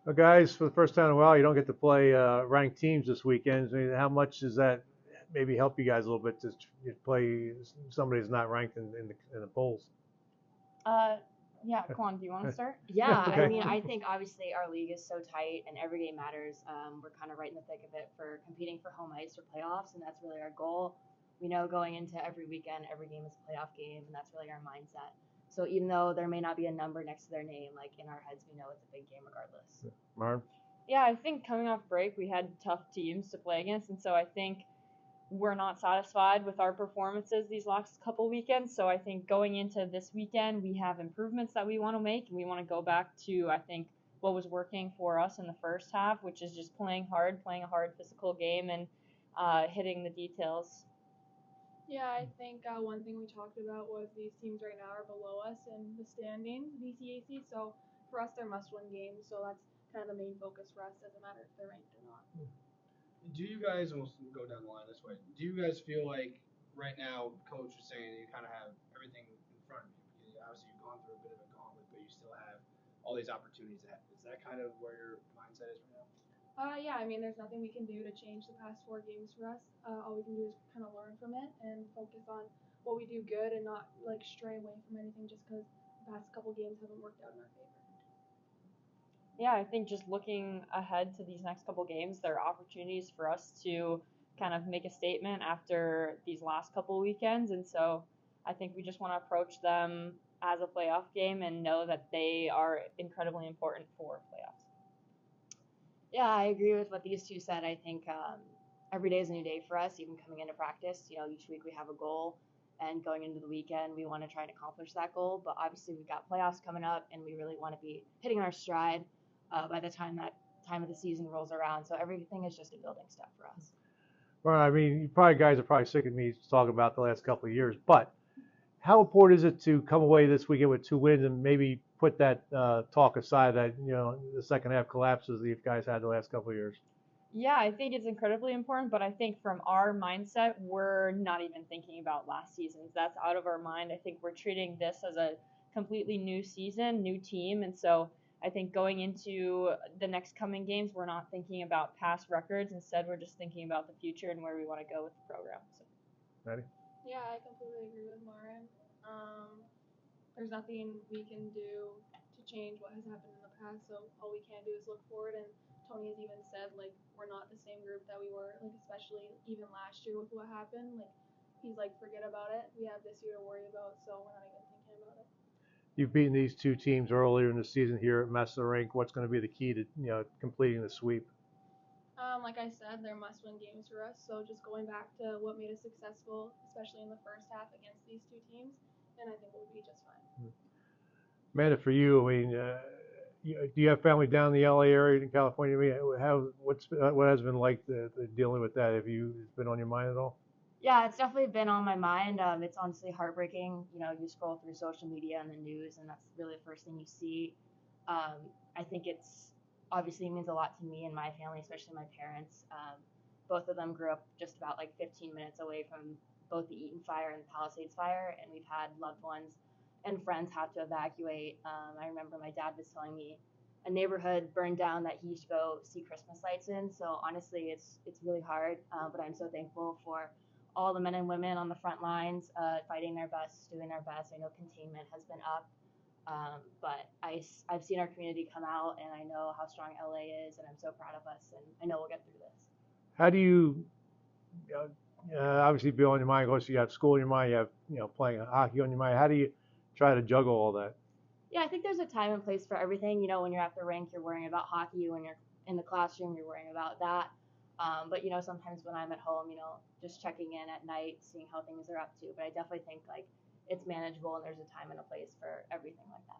Well, guys, for the first time in a while, you don't get to play ranked teams this weekend. I mean, how much does that maybe help you guys a little bit to play somebody who's not ranked in the polls? Uh, yeah, Quan, do you want to start? Yeah, I Okay. mean, I think obviously our league is so tight and every game matters. We're kind of right in the thick of it for competing for home ice for playoffs, and that's really our goal. We know going into every weekend, every game is a playoff game, and that's really our mindset. So even though there may not be a number next to their name, like in our heads, we know it's a big game regardless. Maren? Yeah, I think coming off break, we had tough teams to play against, and so I think we're not satisfied with our performances these last couple weekends. So I think going into this weekend, we have improvements that we want to make, and we want to go back to, I think, what was working for us in the first half, which is just playing a hard physical game, and hitting the details. Yeah, I think one thing we talked about was these teams right now are below us in the standings, VCAC. So for us, they're must-win games. So that's kind of the main focus for us. Doesn't matter if they're ranked or not. Do you guys, and we'll go down the line this way, do you guys feel like right now, Coach is saying you kind of have everything in front of you? Obviously, you've gone through a bit of a gauntlet, but you still have all these opportunities ahead. Is that kind of where your mindset is right now? Yeah, I mean, there's nothing we can do to change the past 4 games for us. All we can do is kind of learn from it and focus on what we do good and not like stray away from anything just because the past couple games haven't worked out in our favor. Yeah, I think just looking ahead to these next couple games, there are opportunities for us to kind of make a statement after these last couple weekends, and so I think we just want to approach them as a playoff game and know that they are incredibly important for playoffs. Yeah, I agree with what these two said. I think every day is a new day for us, even coming into practice. You know, each week we have a goal, and going into the weekend, we want to try and accomplish that goal. But obviously, we've got playoffs coming up, and we really want to be hitting our stride by the time that time of the season rolls around. So everything is just a building step for us. Well, I mean, you probably guys are probably sick of me talking about the last couple of years, but how important is it to come away this weekend with 2 wins and maybe put that talk aside that the second half collapses that you guys had the last couple of years? Yeah, I think it's incredibly important, but I think from our mindset, we're not even thinking about last season's. That's out of our mind. I think we're treating this as a completely new season, new team, and so I think going into the next coming games, we're not thinking about past records. Instead, we're just thinking about the future and where we want to go with the program. So. Maddie? Yeah, I completely agree with Maren. There's nothing we can do to change what has happened in the past, so all we can do is look forward. And Tony has even said, like, we're not the same group that we were, like, especially even last year with what happened. Like, he's like, forget about it. We have this year to worry about, so we're not even thinking about it. You've beaten these two teams earlier in the season here at Messa Rink. What's going to be the key to completing the sweep? Like I said, they're must-win games for us. So just going back to what made us successful, especially in the first half against these two teams, and I think we'll be just fine. Amanda, for you, I mean, do you have family down in the LA area in California? I mean, what has been like the dealing with that? Have you been on your mind at all? Yeah, it's definitely been on my mind. It's honestly heartbreaking. You know, you scroll through social media and the news, and that's really the first thing you see. I think it's obviously means a lot to me and my family, especially my parents. Both of them grew up just about like 15 minutes away from both the Eaton fire and the Palisades fire, and we've had loved ones and friends have to evacuate. I remember my dad was telling me a neighborhood burned down that he used to go see Christmas lights in. So honestly, it's really hard, but I'm so thankful for all the men and women on the front lines, fighting their best, doing their best. I know containment has been up, but I've seen our community come out, and I know how strong LA is, and I'm so proud of us, and I know we'll get through this. How do you, obviously, be on your mind? Of course, you have school on your mind. You have playing hockey on your mind. How do you try to juggle all that? Yeah, I think there's a time and place for everything. You know, when you're at the rink, you're worrying about hockey. When you're in the classroom, you're worrying about that. But sometimes when I'm at home, just checking in at night, seeing how things are up to. But I definitely think like it's manageable, and there's a time and a place for everything like that.